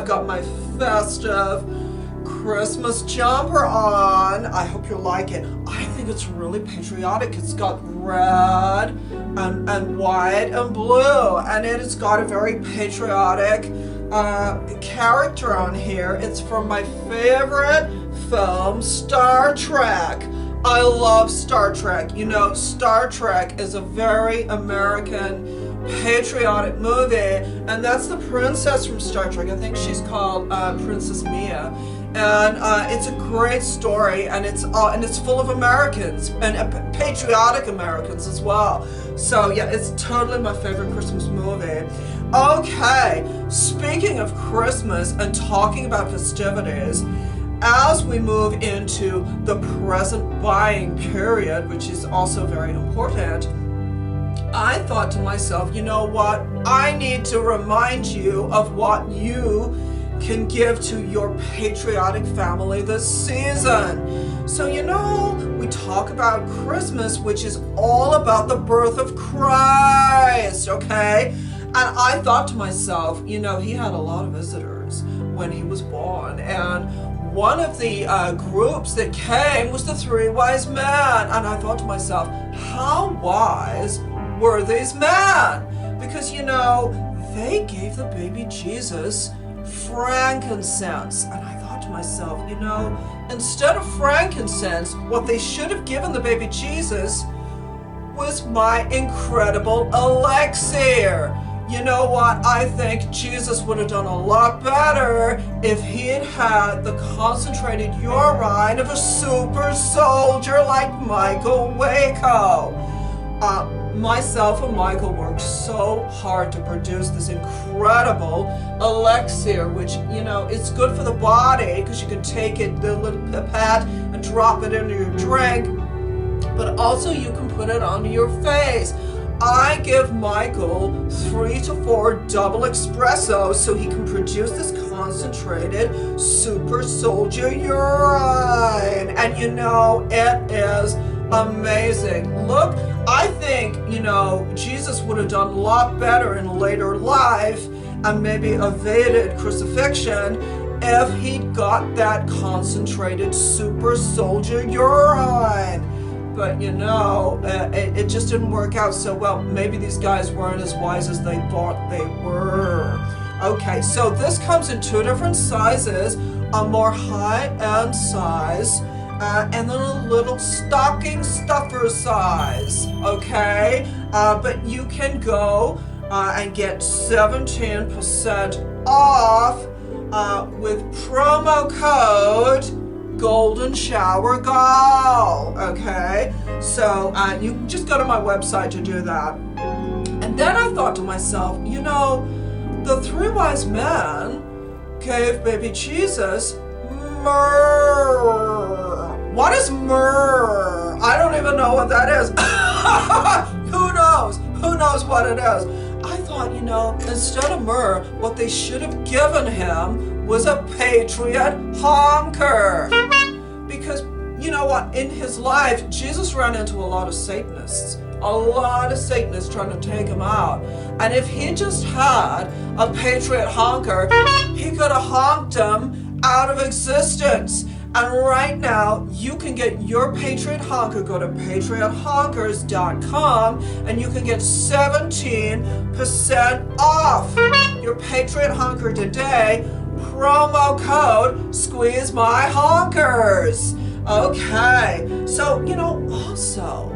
I've got my festive Christmas jumper on. I hope you like it. I think it's really patriotic. It's got red and white and blue, and it has got a very patriotic character on here. It's from my favorite film, Star Trek. I love Star Trek. You know, Star Trek is a very American patriotic movie, and that's the princess from Star Trek. I think she's called Princess Mia, and it's a great story, and it's full of Americans and patriotic Americans as well. So yeah, it's totally my favorite Christmas movie. Okay, speaking of Christmas and talking about festivities, as we move into the present buying period, which is also very important, I thought to myself, you know what? I need to remind you of what you can give to your patriotic family this season. So, you know, we talk about Christmas, which is all about the birth of Christ, okay? And I thought to myself, you know, he had a lot of visitors when he was born, and one of the groups that came was the three wise men. And I thought to myself, how wise were these men? Because, you know, they gave the baby Jesus frankincense. And I thought to myself, you know, instead of frankincense, what they should have given the baby Jesus was my incredible elixir. You know what? I think Jesus would have done a lot better if he had had the concentrated urine of a super soldier like Michael Waco. Myself and Michael worked so hard to produce this incredible elixir, which, you know, it's good for the body because you can take it, the little pipette, and drop it into your drink, but also you can put it onto your face. I give Michael 3 to 4 double espressos so he can produce this concentrated super soldier urine. And you know, it is amazing. Look, I think, you know, Jesus would have done a lot better in later life and maybe evaded crucifixion if he'd got that concentrated super soldier urine. But you know, it just didn't work out so well. Maybe these guys weren't as wise as they thought they were. Okay, so this comes in 2 different sizes, a more high-end size, and then a little stocking stuffer size, okay? But you can go and get 17% off with promo code Golden Shower Goal, okay? So you can just go to my website to do that. And then I thought to myself, you know, the three wise men gave baby Jesus myrrh. What is myrrh? I don't even know what that is. Who knows? Who knows what it is? I thought, you know, instead of myrrh, what they should have given him was a Patriot honker. Because, you know what, in his life, Jesus ran into a lot of Satanists trying to take him out. And if he just had a Patriot honker, he could have honked him out of existence. And right now, you can get your Patriot honker. Go to patriothonkers.com and you can get 17% off your Patriot honker today. Promo code Squeeze My Honkers. Okay, so, you know, also,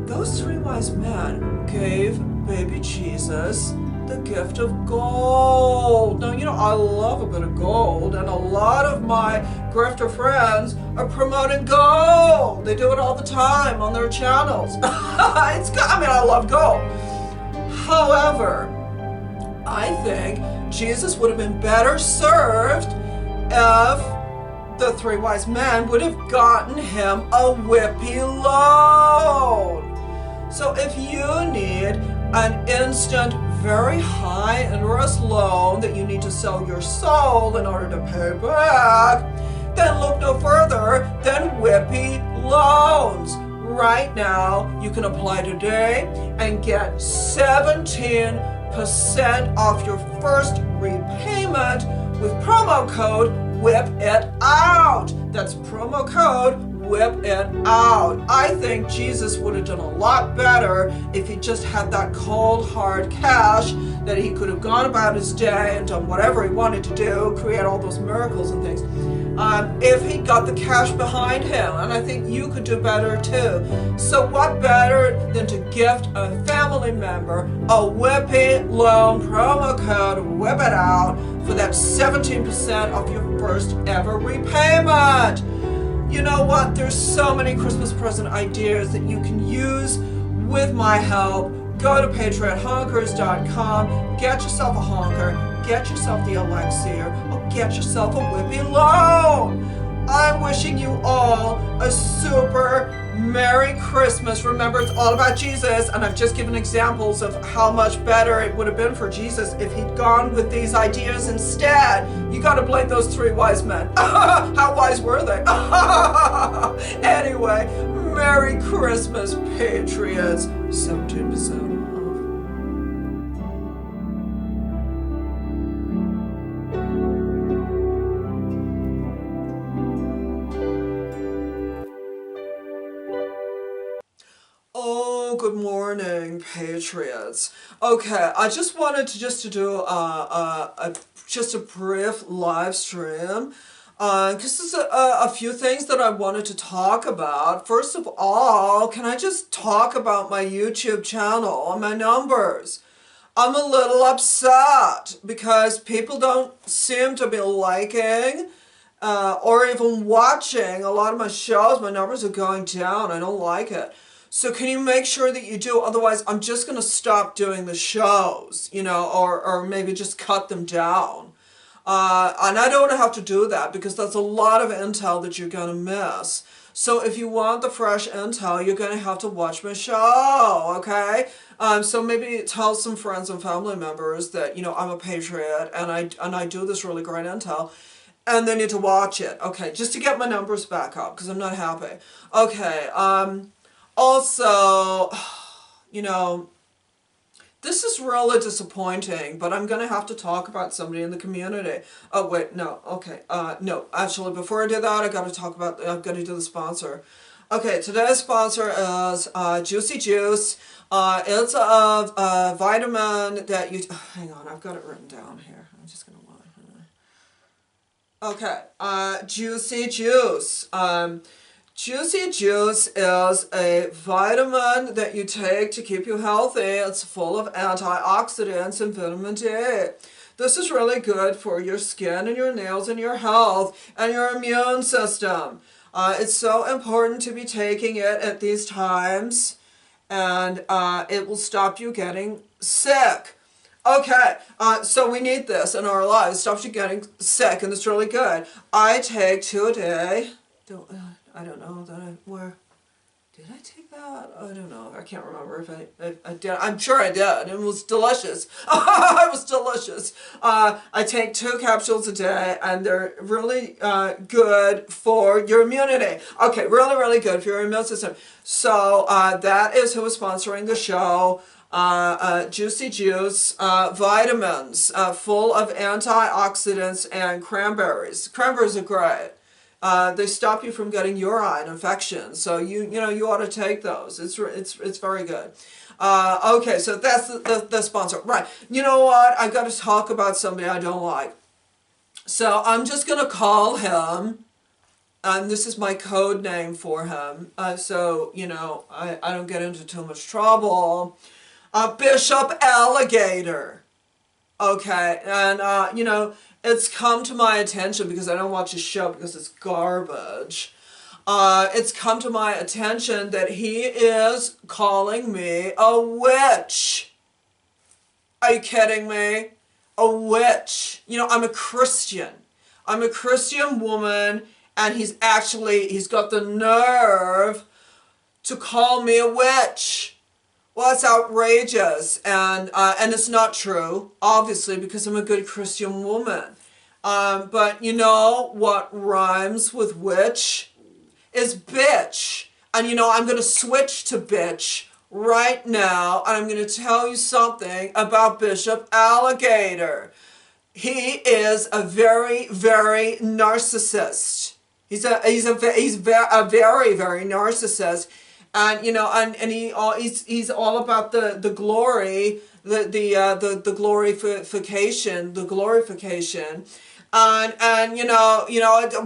those three wise men gave baby Jesus the gift of gold. Now, you know, I love a bit of gold, and a lot of my grifter friends are promoting gold. They do it all the time on their channels. I love gold. However, I think Jesus would have been better served if the three wise men would have gotten him a whippy loan. So if you need an instant, very high interest loan that you need to sell your soul in order to pay back, then look no further than Whippy Loans. right now, you can apply today and get 17% off your first repayment with promo code WHIP-IT-OUT. That's promo code WHIP-IT-OUT. I think Jesus would have done a lot better if he just had that cold, hard cash that he could have gone about his day and done whatever he wanted to do, create all those miracles and things. If he got the cash behind him, and I think you could do better too. So what better than to gift a family member a Whippy loan promo code WHIP-IT-OUT for that 17% off your first ever repayment. You know what? There's so many Christmas present ideas that you can use with my help. Go to patriothonkers.com, get yourself a honker, get yourself the elixir, or get yourself a Whippy loan. I'm wishing you all a super Merry Christmas. Remember, it's all about Jesus, and I've just given examples of how much better it would have been for Jesus if he'd gone with these ideas instead. You gotta blame those three wise men. How wise were they? Anyway, Merry Christmas, Patriots. 17% off. Oh, good morning, Patriots. Okay, I just wanted to do just a brief live stream because there's a few things that I wanted to talk about. First of all, can I just talk about my YouTube channel and my numbers? I'm a little upset because people don't seem to be liking or even watching a lot of my shows. My numbers are going down. I don't like it. So can you make sure that you do? Otherwise, I'm just going to stop doing the shows, you know, or maybe just cut them down. And I don't have to do that because that's a lot of intel that you're going to miss. So if you want the fresh intel, you're going to have to watch my show, okay? So maybe tell some friends and family members that, you know, I'm a patriot and I do this really great intel. And they need to watch it, okay, just to get my numbers back up because I'm not happy. Okay, also, you know, this is really disappointing, but I'm going to have to talk about somebody in the community. Oh, wait, no, okay, no, actually, before I do that, I've got to do the sponsor. Okay, today's sponsor is Juicy Juice. It's a vitamin that you, hang on, I've got it written down here. I'm just going to okay, Juicy Juice. Juicy Juice is a vitamin that you take to keep you healthy. It's full of antioxidants and vitamin D. This is really good for your skin and your nails and your health and your immune system. It's so important to be taking it at these times, and it will stop you getting sick. Okay, so we need this in our lives. Stops you getting sick, and it's really good. I take 2 a day. I don't know where did I take that? I don't know. I can't remember if I did. I'm sure I did. It was delicious. It was delicious. I take 2 capsules a day, and they're really good for your immunity. Okay, really, really good for your immune system. So that is who is sponsoring the show. Juicy Juice, vitamins, full of antioxidants and cranberries. Cranberries are great. They stop you from getting urine infections, so you ought to take those. It's very good. Okay, so that's the sponsor, right? You know what? I got to talk about somebody I don't like. So I'm just gonna call him, and this is my code name for him. So you know I don't get into too much trouble. Bishop Alligator. Okay, and you know. It's come to my attention because I don't watch his show because it's garbage. It's come to my attention that he is calling me a witch. Are you kidding me? A witch. You know, I'm a Christian. I'm a Christian woman, and he's got the nerve to call me a witch. Well, it's outrageous, and it's not true, obviously, because I'm a good Christian woman. But you know what rhymes with witch is bitch. And I'm going to switch to bitch right now, and I'm going to tell you something about Bishop Alligator. He is a very, very narcissist. He's a very, very narcissist, and he's all about the glory, the glorification. And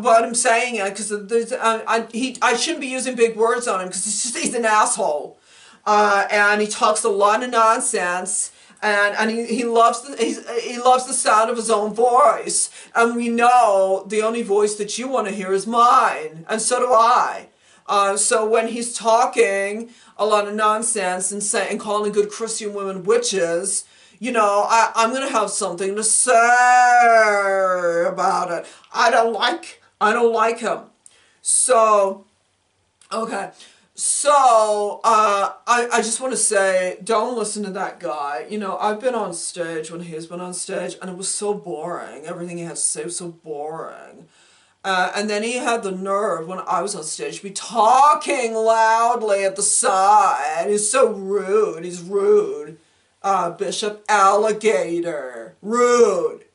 what I'm saying, because I shouldn't be using big words on him, because he's an asshole, and he talks a lot of nonsense, and he loves the sound of his own voice, and we know the only voice that you want to hear is mine, and so do I. So when he's talking a lot of nonsense and calling good Christian women witches, I'm going to have something to say about it. I don't like him. So, okay. So, I just want to say, don't listen to that guy. I've been on stage when he's been on stage, and it was so boring. Everything he had to say was so boring. And then he had the nerve, when I was on stage, to be talking loudly at the side. He's so rude. He's rude. Bishop Alligator. Rude.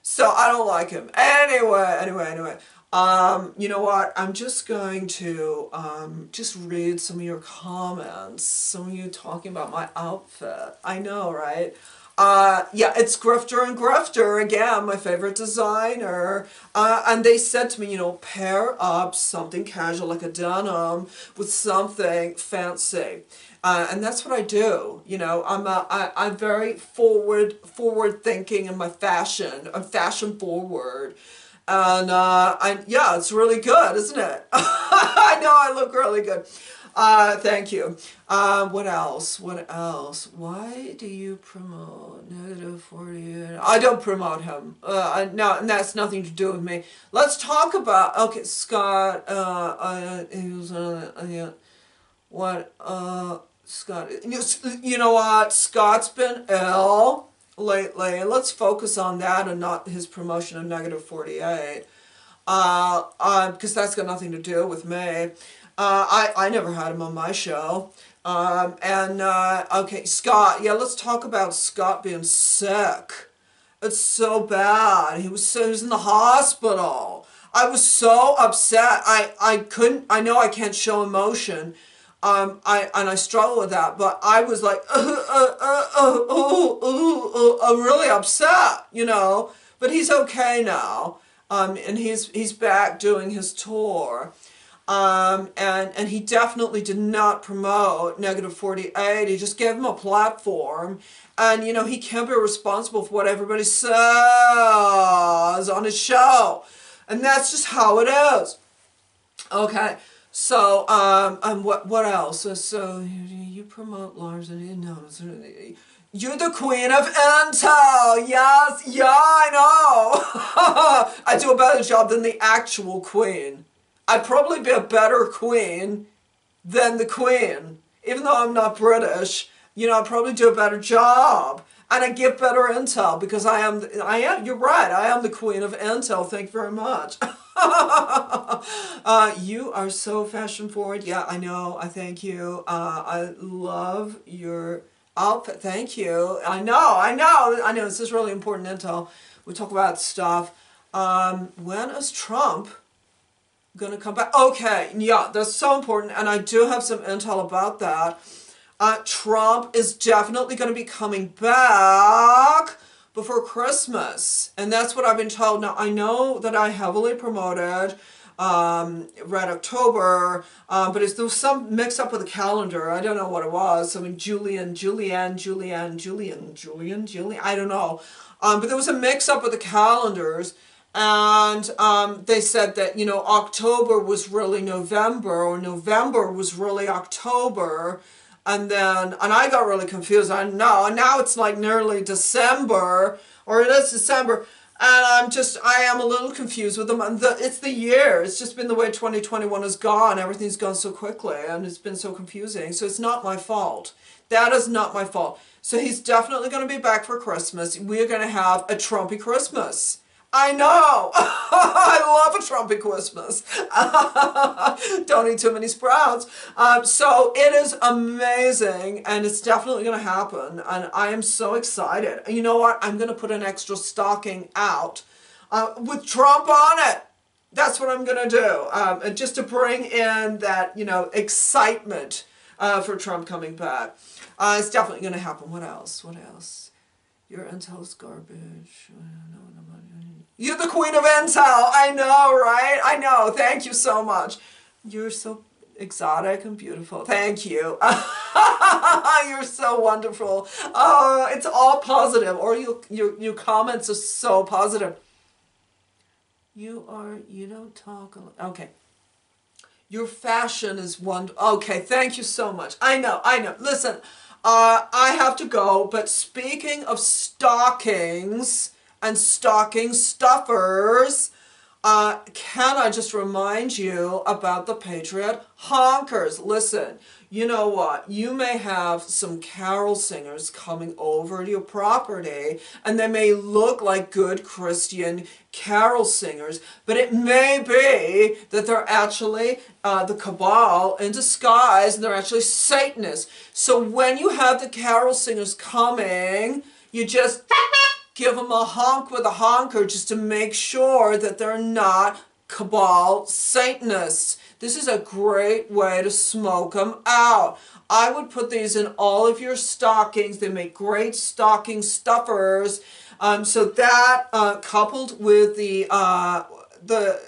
So I don't like him. Anyway. You know what? I'm just going to just read some of your comments. Some of you talking about my outfit. I know, right? Yeah, it's Grifter and Grifter, again, my favorite designer. And they said to me, pair up something casual like a denim with something fancy. And that's what I do. I'm very forward thinking in my fashion. I'm fashion forward. And yeah, it's really good, isn't it? I know I look really good. Thank you. What else? Why do you promote -48? I don't promote him. No, and that's nothing to do with me. Let's talk about, okay, Scott, he was Scott, you know what? Scott's been ill lately. Let's focus on that and not his promotion of -48. Because that's got nothing to do with me. I never had him on my show. Okay, Scott, yeah, let's talk about Scott being sick. It's so bad. He was in the hospital. I was so upset. I know I can't show emotion. I struggle with that, but I was like, I'm really upset, but he's okay now. And he's back doing his tour. And he definitely did not promote -48. He just gave him a platform. And, he can't be responsible for what everybody says on his show. And that's just how it is. Okay. So, what else? So, you promote Lars and no, you're the queen of intel. Yes, yeah, I know. I do a better job than the actual queen. I'd probably be a better queen than the queen. Even though I'm not British, I'd probably do a better job. And I give better intel because you're right, I am the queen of intel. Thank you very much. You are so fashion forward. Yeah, I know. I thank you. I love your outfit. Thank you. I know. This is really important intel. We talk about stuff. When is Trump gonna come back? Okay, yeah, that's so important, and I do have some intel about that. Trump is definitely going to be coming back before Christmas, and that's what I've been told. Now, I know that I heavily promoted Red October, but there was some mix-up with the calendar. I don't know what it was. I mean, Julian, I don't know. But there was a mix-up with the calendars, and they said that, October was really November, or November was really October. And I got really confused. I know, and now it's like nearly December, or it is December, and I am a little confused with them. And it's the year. It's just been the way 2021 has gone. Everything's gone so quickly, and it's been so confusing. So it's not my fault. That is not my fault. So he's definitely going to be back for Christmas. We're going to have a Trumpy Christmas. I know. I love a Trumpy Christmas. Don't eat too many sprouts. So it is amazing, and it's definitely going to happen. And I am so excited. You know what? I'm going to put an extra stocking out with Trump on it. That's what I'm going to do, just to bring in that, excitement for Trump coming back. It's definitely going to happen. What else? What else? Your intel's garbage. You're the queen of intel. I know, right? I know. Thank you so much. You're so exotic and beautiful. Thank you. You're so wonderful. Oh, it's all positive. Or your comments are so positive. You don't talk. Okay. Your fashion is wonderful. Okay, thank you so much. I know. Listen, I have to go, but speaking of stockings and stocking stuffers, can I just remind you about the Patriot honkers? Listen, you know what? You may have some carol singers coming over to your property, and they may look like good Christian carol singers, but it may be that they're actually the cabal in disguise, and they're actually Satanists. So when you have the carol singers coming, you just give them a honk with a honker just to make sure that they're not cabal Satanists. This is a great way to smoke them out. I would put these in all of your stockings. They make great stocking stuffers. So that coupled with the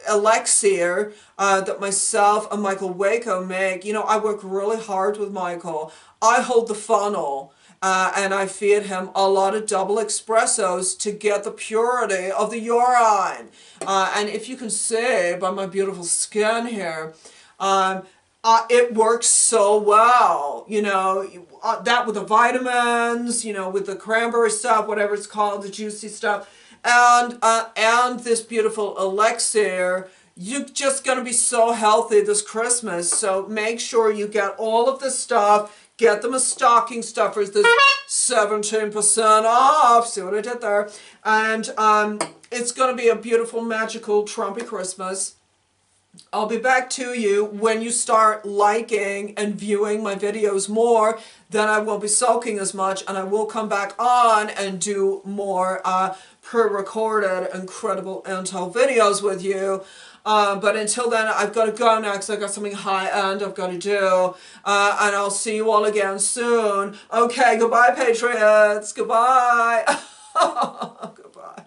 elixir that myself and Michael Waco make, I work really hard with Michael. I hold the funnel. And I feed him a lot of double espressos to get the purity of the urine. And if you can see by my beautiful skin here, it works so well. That with the vitamins, with the cranberry stuff, whatever it's called, the juicy stuff, and this beautiful elixir. You're just going to be so healthy this Christmas. So make sure you get all of this stuff. Get them as stocking stuffers. There's 17% off. See what I did there? And it's going to be a beautiful, magical, Trumpy Christmas. I'll be back to you when you start liking and viewing my videos more. Then I won't be sulking as much, and I will come back on and do more pre-recorded, incredible intel videos with you. But until then, I've got to go next. I've got something high-end I've got to do. And I'll see you all again soon. Okay, goodbye, Patriots. Goodbye. Goodbye.